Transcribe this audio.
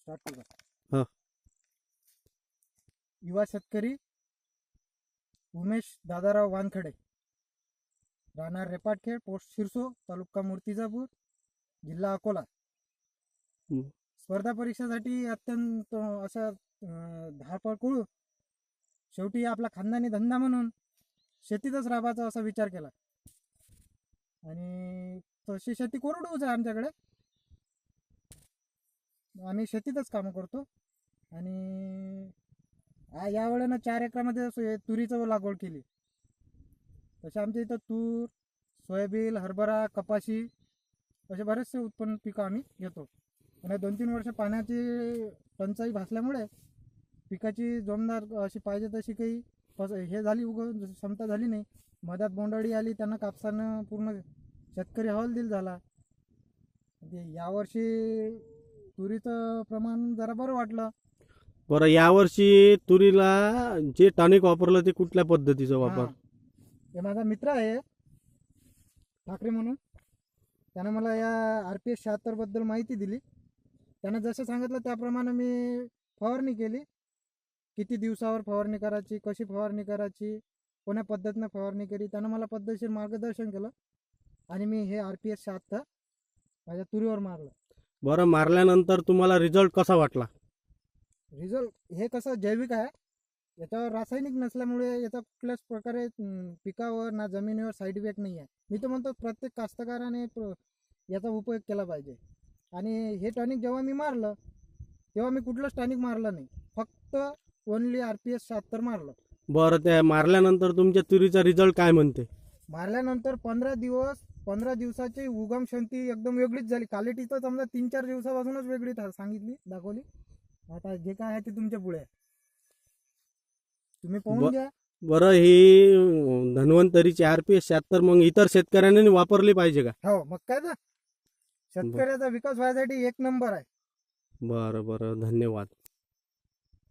Start करू. हा. युवा शेतकरी उमेश दादाराव वानखडे, राहणार रेपाटखेड, पोस्ट शिरसो, तालुका मूर्तिजापूर, जिल्हा अकोला. हम्म. स्पर्धा परीक्षेसाठी अत्यंत असा धावपळ करू. शेवटी आपला खानदानी धंदा म्हणून शेतीतच राहायचा असा विचार केला. आणि तशी शेती कोरडूच आहे आमच्याकडे. आम्ही शेतीतच कामं करतो. आणि या वेळेनं 4 एकरामध्ये तुरीचं लागवड केली. तसे आमच्या इथं तूर, सोयाबीन, हरभरा, कपाशी असे बरेचसे उत्पन्न पिकं आम्ही घेतो. आणि 2-3 वर्ष पाण्याची टंचाई भासल्यामुळे पिकाची जोमदार अशी पाहिजे तशी काही हे झाली क्षमता झाली नाही. मधात बोंडअळी आली, त्यांना कापसानं पूर्ण शेतकरी हवालदिल झाला. यावर्षी तुरीचं प्रमाण जरा बरं वाटलं. बरं, यावर्षी तुरीला जे टॉनिक वापरलं ते कुठल्या पद्धतीचं वापर? हे माझा मित्र आहे ठाकरे म्हणून, त्यानं मला या RPS 76 बद्दल माहिती दिली. त्यानं जसं सांगितलं त्याप्रमाणे मी फवारणी केली. किती दिवसावर फवारणी करायची, कशी फवारणी करायची, कोण्या पद्धतीनं फवारणी केली, त्यानं मला पद्धतशीर मार्गदर्शन केलं. आणि मी हे RPS 76 माझ्या तुरीवर मारलं. बरं, मारल्यानंतर तुम्हाला रिझल्ट कसा वाटला? रिझल्ट हे कसं जैविक आहे, याच्यावर रासायनिक नसल्यामुळे याचा कुठल्याच प्रकारे पिकावर ना जमिनीवर साईड इफेक्ट नाही आहे. मी तर म्हणतो प्रत्येक कास्तकाराने याचा उपयोग केला पाहिजे. आणि हे टॉनिक जेव्हा मी मारलं तेव्हा मी कुठलंच टॉनिक मारलं नाही, फक्त ओनली RPS 76 मारलं. बरं, त्या मारल्यानंतर तुमच्या तुरीचा रिझल्ट काय म्हणते? मारल्यानंतर 15 दिवसाची उगम क्षमती एकदम वेगळीच झाली. क्वालिटी तर समजा 3-4 दिवसापासूनच वेगळी सांगितली, दाखवली. आता जे काय आहे ते तुमच्या पुढे आहे, तुम्ही पाहून घ्या. बरं, ही धन्वंतरीची RPS 76 मग इतर शेतकऱ्यांनी वापरली पाहिजे का? हो, मग काय तर शेतकऱ्याचा विकास व्हायसाठी 1 नंबर आहे. बरं, धन्यवाद.